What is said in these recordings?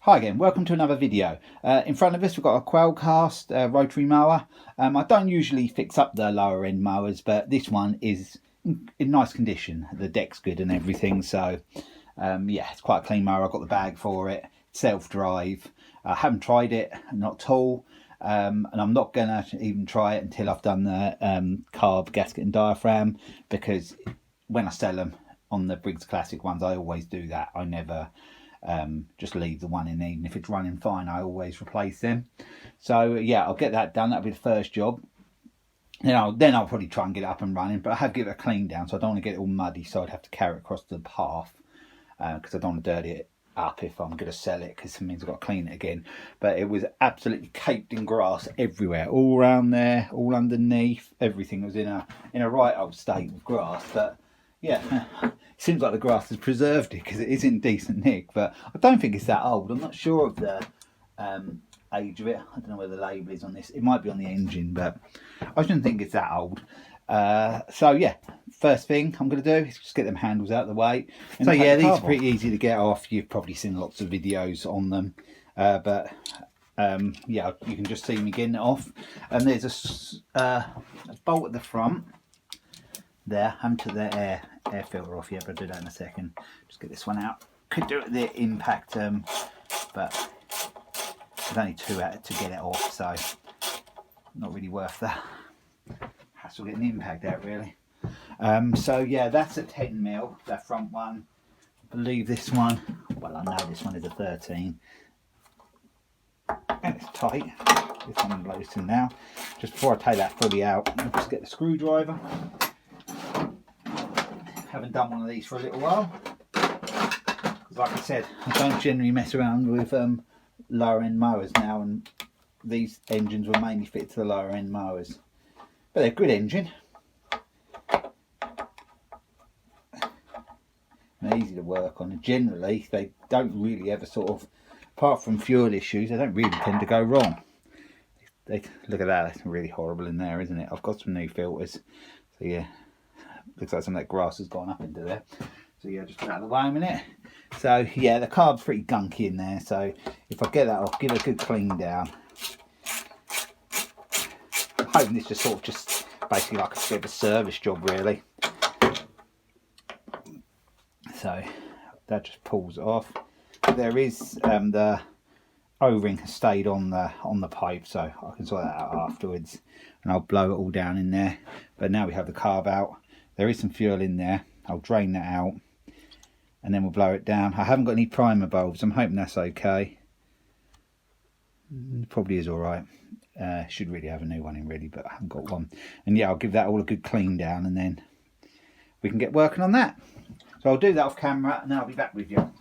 Hi again, welcome to another video. In front of us we've got a Qualcast Rotary mower. I don't usually fix up the lower end mowers, but this one is in nice condition. The deck's good and everything, so yeah, it's quite a clean mower. I've got the bag for it, self-drive. I haven't tried it, not at all, and I'm not going to even try it until I've done the Carb, Gasket and Diaphragm, because when I sell them on the Briggs Classic ones, I always do that. I never just leave the one in, even if it's running fine. I always replace them. So yeah, I'll get that done. That'll be the first job. Then I'll probably try and get it up and running, but I have to give it a clean down, so I don't want to get it all muddy, so I'd have to carry it across the path, because I don't want to dirty it up if I'm going to sell it, because it means I've got to clean it again. But it was absolutely caked in grass everywhere, all around there, all underneath. Everything was in a right old state of grass. But yeah, it seems like the grass has preserved it, because it is in decent nick. But I don't think it's that old. I'm not sure of the age of it. I don't know where the label is on this. It might be on the engine, but I shouldn't think it's that old. So yeah, first thing I'm going to do is just get them handles out of the way. So yeah, these are pretty easy to get off. You've probably seen lots of videos on them, but yeah, you can just see me getting it off. And there's a bolt at the front there. I haven't took the air filter off yet, but I'll do that in a second. Just get this one out. Could do it with the impact, but there's only two out to get it off, so not really worth the hassle getting the impact out, really. So yeah, that's a 10mm, that front one. I believe this one, well, I know this one is a 13, and it's tight. This one blows in now. Just before I take that fully out, I'll just get the screwdriver. Haven't done one of these for a little while, because like I said, I don't generally mess around with lower end mowers now, and these engines were mainly fitted to the lower end mowers, but they're a good engine. They're easy to work on, and generally they don't really ever sort of, apart from fuel issues, they don't really tend to go wrong. Look at that, that's really horrible in there, isn't it? I've got some new filters, so yeah, looks like some of that grass has gone up into there. So yeah, just put that out of the way a minute. So yeah, the carb's pretty gunky in there, so if I get that off, give it a good clean down. I'm hoping this just basically like a bit of a service job, really. So that just pulls it off. There is the O-ring has stayed on the pipe, so I can sort that out afterwards, and I'll blow it all down in there. But now we have the carb out. There is some fuel in there. I'll drain that out, and then we'll blow it down. I haven't got any primer bulbs. I'm hoping that's okay. Probably is all right. Should really have a new one in, really, but I haven't got one. And yeah, I'll give that all a good clean down, and then we can get working on that. So I'll do that off camera, and then I'll be back with you.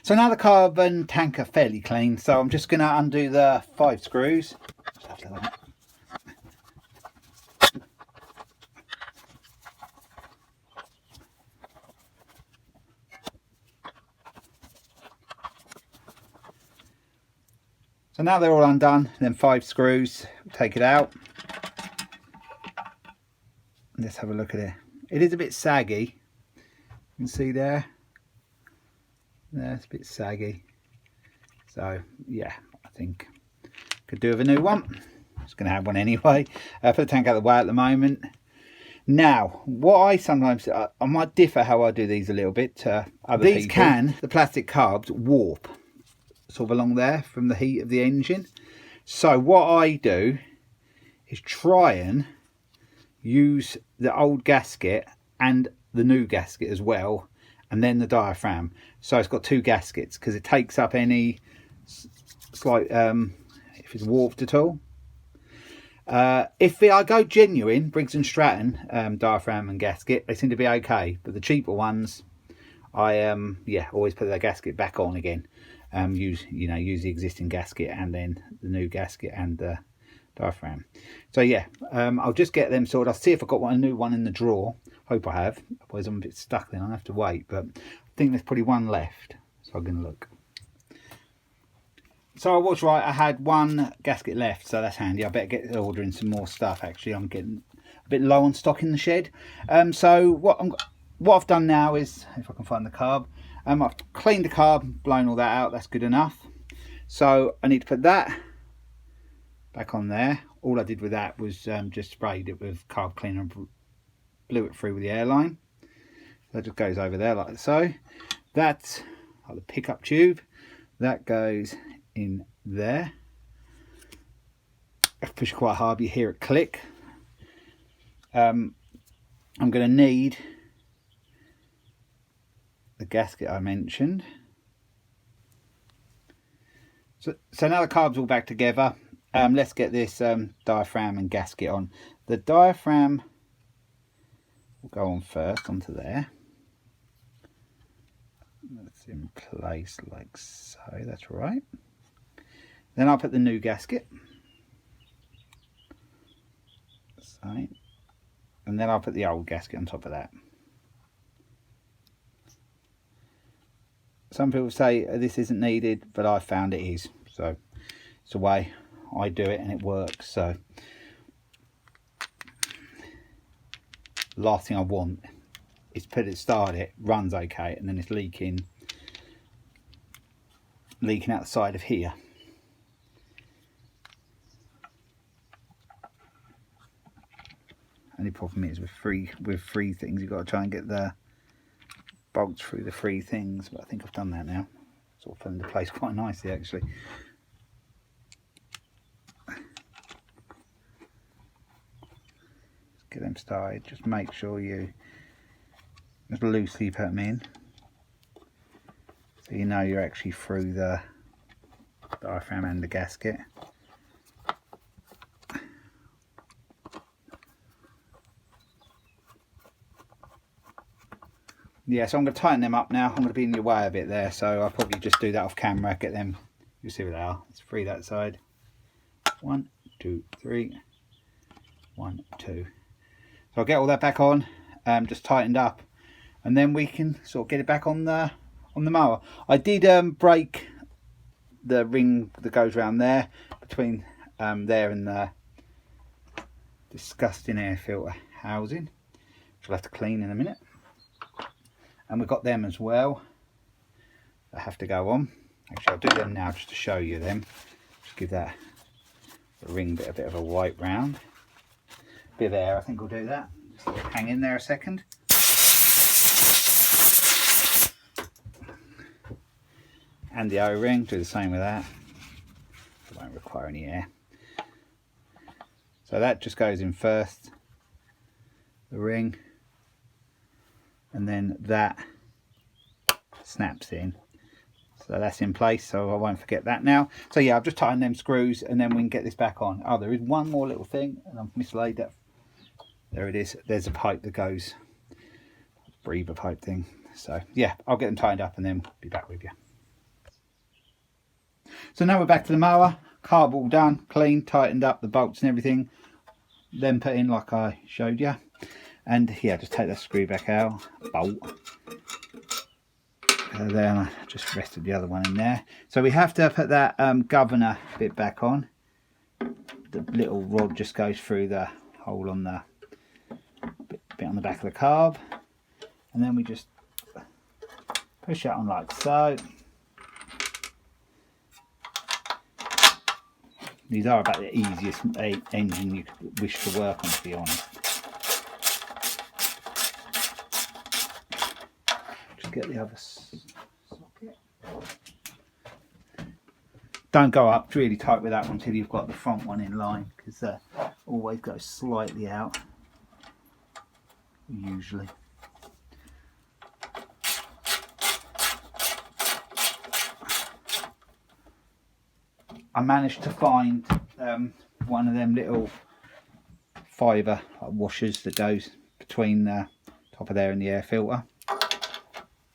So now the carbon tank are fairly clean, so I'm just going to undo the 5 screws. So now they're all undone, then 5 screws, take it out. Let's have a look at it. It is a bit saggy. You can see there. There, it's a bit saggy. So yeah, I think could do with a new one. Just going to have one anyway. Put the tank out of the way at the moment. Now, what I sometimes, I might differ how I do these a little bit to other people. These the plastic carbs warp sort of along there from the heat of the engine. So what I do is try and use the old gasket and the new gasket as well, and then the diaphragm. So it's got 2 gaskets, because it takes up any slight, if it's warped at all. If I go genuine Briggs and Stratton diaphragm and gasket, they seem to be okay, but the cheaper ones, I yeah, always put the gasket back on again. Use the existing gasket and then the new gasket and the diaphragm. So yeah, I'll just get them sorted. I'll see if I've got a new one in the drawer. Hope I have, otherwise I'm a bit stuck then. I'll have to wait, but I think there's probably one left, so I'm gonna look. So I was right, I had 1 gasket left, so that's handy. I better get ordering some more stuff. Actually, I'm getting a bit low on stock in the shed. So what I've done now is, if I can find the carb, I've cleaned the carb, blown all that out, that's good enough. So I need to put that back on there. All I did with that was just sprayed it with carb cleaner and blew it through with the airline. That just goes over there like so. That's like the pickup tube. That goes in there. I push quite hard, you hear it click. I'm going to need the gasket I mentioned. So now the carb's all back together. Let's get this diaphragm and gasket on. The diaphragm will go on first onto there. That's in place like so, that's right. Then I'll put the new gasket. So, and then I'll put the old gasket on top of that. Some people say this isn't needed, but I found it is. So it's the way I do it and it works. So last thing I want is start it, runs okay, and then it's leaking out the side of here. Only problem is with free things, you've got to try and get the bolts through the free things, but I think I've done that now. Sort of fell into place quite nicely actually. Just get them started. Just make sure you just loosely put them in, so you know you're actually through the diaphragm and the gasket. Yeah, so I'm going to tighten them up now. I'm going to be in your way a bit there, so I'll probably just do that off camera, get them, you see where they are. Let's free that side. 1, 2, 3, 1, 2. So I'll get all that back on, just tightened up, and then we can sort of get it back on the mower. I did break the ring that goes around there, between there and the disgusting air filter housing, which I'll have to clean in a minute. And we've got them as well that have to go on. Actually, I'll do them now just to show you them. Just give that the ring bit a bit of a wipe round. Bit of air, I think we'll do that. Just hang in there a second. And the O-ring, do the same with that. It won't require any air. So that just goes in first, the ring. And then that snaps in, so that's in place, so I won't forget that now. So yeah, I've just tightened them screws and then we can get this back on. Oh, there is one more little thing and I've mislaid that. There it is. There's a pipe that goes, breather pipe thing. So yeah, I'll get them tightened up and then be back with you. So now we're back to the mower. Carb all done, clean, tightened up the bolts and everything, then put in like I showed you. And yeah, just take that screw back out, bolt. There, and I just rested the other one in there. So we have to put that governor bit back on. The little rod just goes through the hole on the bit on the back of the carb. And then we just push that on like so. These are about the easiest engine you could wish to work on, to be honest. Get the other socket. Don't go up really tight with that one until you've got the front one in line, because that always goes slightly out, usually. I managed to find one of them little fibre washers that goes between the top of there and the air filter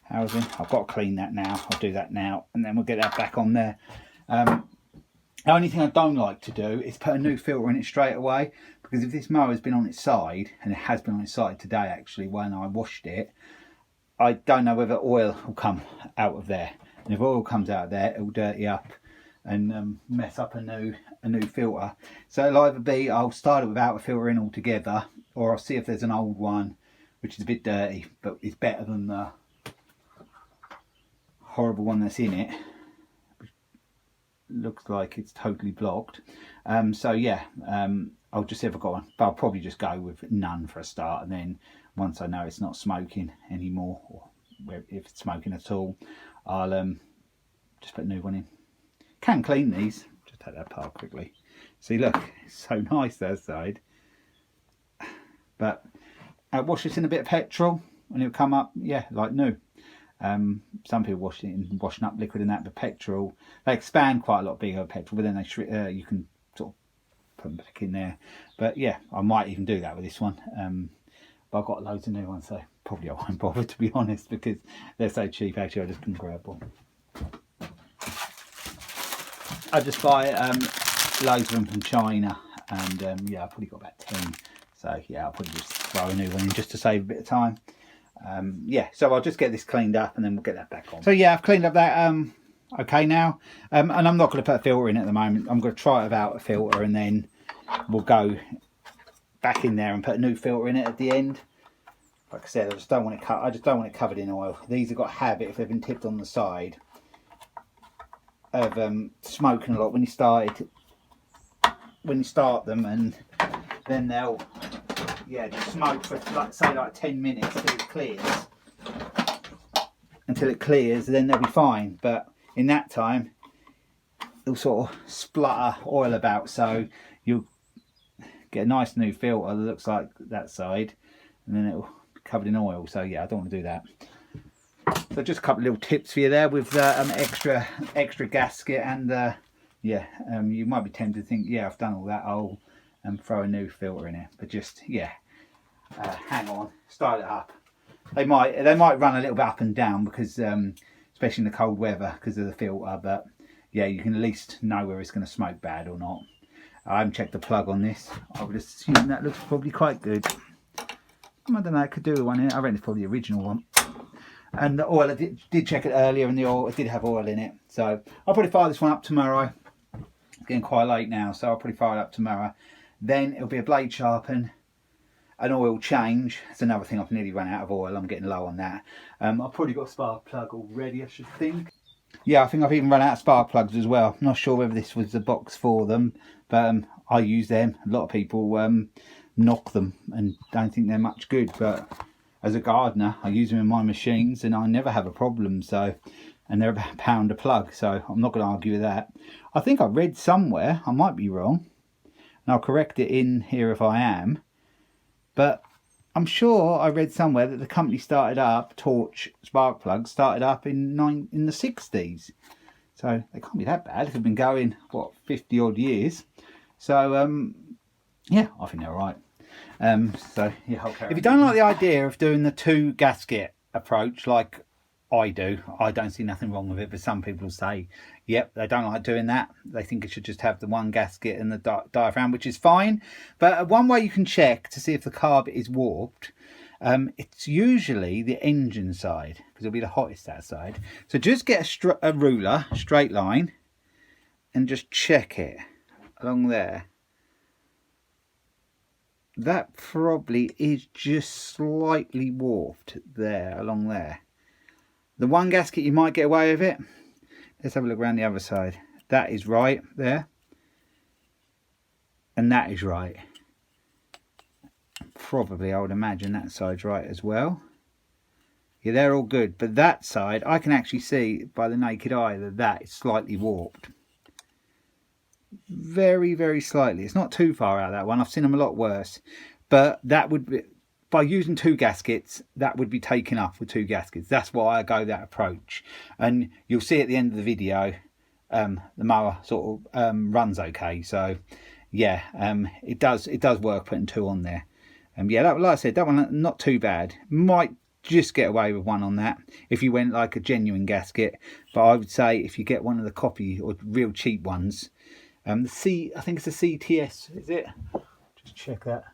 housing. I've got to clean that now. I'll do that now and then we'll get that back on there. The only thing I don't like to do is put a new filter in it straight away, because if this mower has been on its side, and it has been on its side today actually when I washed it, I don't know whether oil will come out of there, and if oil comes out of there it will dirty up and mess up a new filter. So it'll either be I'll start it without a filter in altogether, or I'll see if there's an old one which is a bit dirty but it's better than the horrible one that's in it. Looks like it's totally blocked. So yeah, I'll just see if I've got one, but I'll probably just go with none for a start, and then once I know it's not smoking anymore, or if it's smoking at all, I'll just put a new one in. Can clean these, just take that apart quickly. See, look, it's so nice that side. But wash this in a bit of petrol and it'll come up, yeah, like new. Some people wash it in washing up liquid and that, but petrol, they expand quite a lot bigger with petrol, but then they you can sort of put them back in there. But yeah, I might even do that with this one. But I've got loads of new ones, so probably I won't bother, to be honest, because they're so cheap. Actually, I just can grab one. I just buy loads of them from China, and yeah, I've probably got about 10. So yeah, I'll probably just throw a new one in just to save a bit of time. Yeah, so I'll just get this cleaned up and then we'll get that back on. So yeah, I've cleaned up that okay now, and I'm not going to put a filter in at the moment. I'm going to try it without a filter, and then we'll go back in there and put a new filter in it at the end. Like I said, I just don't want it covered in oil. These have got a habit, if they've been tipped on the side, of smoking a lot when you start them, and then they'll just smoke for like 10 minutes until it clears, then they'll be fine. But in that time it'll sort of splutter oil about, so you'll get a nice new filter that looks like that side, and then it'll be covered in oil. So yeah, I don't want to do that. So just a couple of little tips for you there with extra gasket, and yeah, you might be tempted to think, yeah, I've done all that, I'll throw a new filter in it, but just hang on, style it up. They might run a little bit up and down because especially in the cold weather because of the filter, but yeah, you can at least know whether it's going to smoke bad or not. I haven't checked the plug on this. I would assume that looks probably quite good. I don't know, it could do with one in it. I reckon it's probably the original one. And the oil, I did check it earlier, and the oil, it did have oil in it. So I'll probably fire this one up tomorrow. It's getting quite late now, so I'll probably fire it up tomorrow. Then it'll be a blade sharpen, an oil change. It's another thing, I've nearly run out of oil. I'm getting low on that. I've probably got a spark plug already, I should think. Yeah, I think I've even run out of spark plugs as well. I'm not sure whether this was the box for them, but I use them. A lot of people knock them and don't think they're much good, but as a gardener, I use them in my machines and I never have a problem. So, and they're about £1 a plug, so I'm not going to argue with that. I think I read somewhere, I might be wrong, and I'll correct it in here if I am, but I'm sure I read somewhere that the company started up, Torch spark plugs, started up in the 60s. So they can't be that bad. They've been going, what, 50 odd years. So yeah, I think they're all right. So yeah, I'll carry on. If you don't like the idea of doing the 2 gasket approach like I do, I don't see nothing wrong with it, but some people say, yep, they don't like doing that. They think it should just have the 1 gasket and the diaphragm, which is fine. But one way you can check to see if the carb is warped, it's usually the engine side, because it'll be the hottest that side. So just get a ruler, straight line, and just check it along there. That probably is just slightly warped there, along there. The 1 gasket, you might get away with it. Let's have a look around the other side. That is right there. And that is right. Probably, I would imagine that side's right as well. Yeah, they're all good. But that side, I can actually see by the naked eye that that is slightly warped. Very, very slightly. It's not too far out, that one. I've seen them a lot worse. But that would be, by using 2 gaskets, that would be taken up with 2 gaskets. That's why I go that approach. And you'll see at the end of the video, the mower sort of runs okay. So yeah, it does work putting 2 on there. Yeah, like I said, that one not too bad. Might just get away with 1 on that if you went like a genuine gasket. But I would say if you get one of the copy or real cheap ones, I think it's a CTS, is it? Just check that.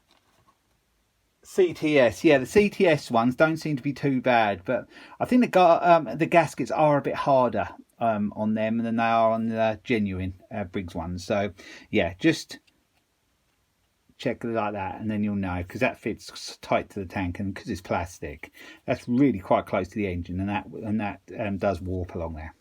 CTS, yeah, the CTS ones don't seem to be too bad, but I think the gaskets are a bit harder on them than they are on the genuine Briggs ones. So yeah, just check it like that, and then you'll know, because that fits tight to the tank, and because it's plastic, that's really quite close to the engine, and that does warp along there.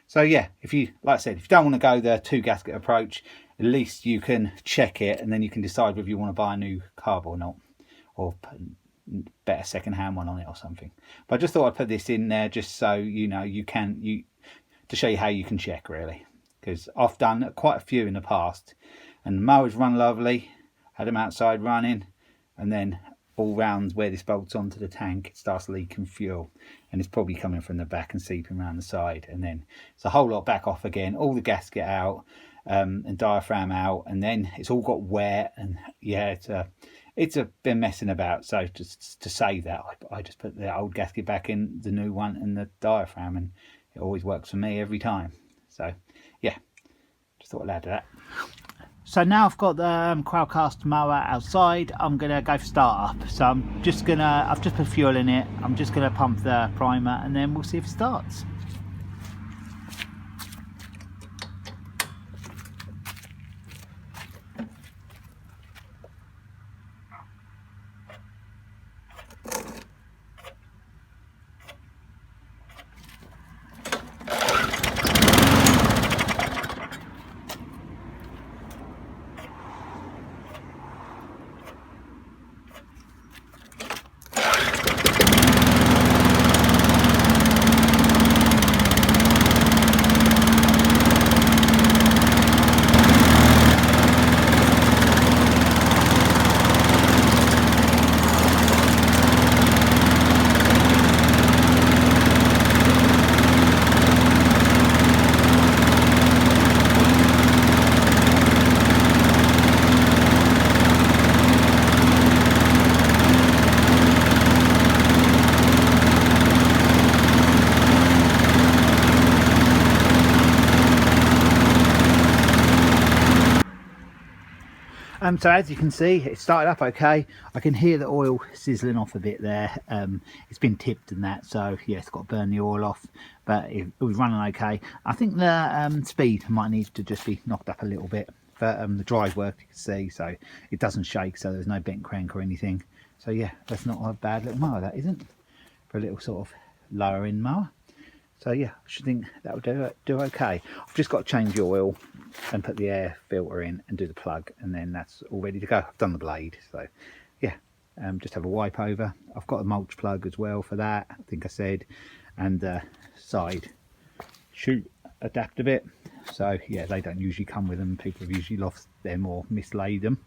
So yeah, if you, like I said, if you don't want to go the 2 gasket approach, at least you can check it, and then you can decide whether you want to buy a new carb or not, or put better second-hand one on it or something. But I just thought I'd put this in there just so you know to show you how you can check, really, because I've done quite a few in the past, and the mowers run lovely, had them outside running, and then all round where this bolts onto the tank, it starts leaking fuel, and it's probably coming from the back and seeping around the side, and then it's a whole lot back off again, all the gasket out, and diaphragm out, and then it's all got wet, and yeah, it's a bit messing about. So just to save that, I just put the old gasket back in, the new one, and the diaphragm, and it always works for me every time. So yeah, just thought I'd add to that. So now I've got the Qualcast mower outside, I'm gonna go for start up. So I've just put fuel in it, I'm just gonna pump the primer, and then we'll see if it starts. So as you can see, it started up okay. I can hear the oil sizzling off a bit there. It's been tipped and that, so yeah, it's got to burn the oil off, but it was running okay. I think the speed might need to just be knocked up a little bit, but the drive worked, you can see, so it doesn't shake, so there's no bent crank or anything. So yeah, that's not a bad little mower, that isn't, for a little sort of lower end mower. So yeah, I should think that will do okay. I've just got to change the oil and put the air filter in and do the plug, and then that's all ready to go. I've done the blade, so yeah, just have a wipe over. I've got a mulch plug as well for that, I think I said, and the side chute adapter bit. So yeah, they don't usually come with them. People have usually lost them or mislaid them.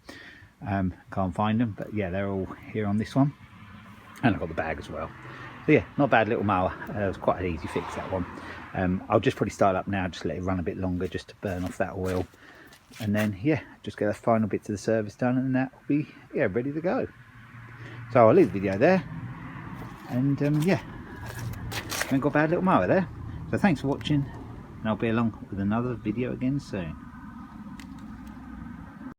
Can't find them, but yeah, they're all here on this one, and I've got the bag as well. So yeah, not a bad little mower. It was quite an easy fix, that one. I'll just probably start up now, just let it run a bit longer, just to burn off that oil, and then yeah, just get the final bits of the service done, and that will be ready to go. So I'll leave the video there, and yeah, I haven't got a bad little mower there. So thanks for watching, and I'll be along with another video again soon.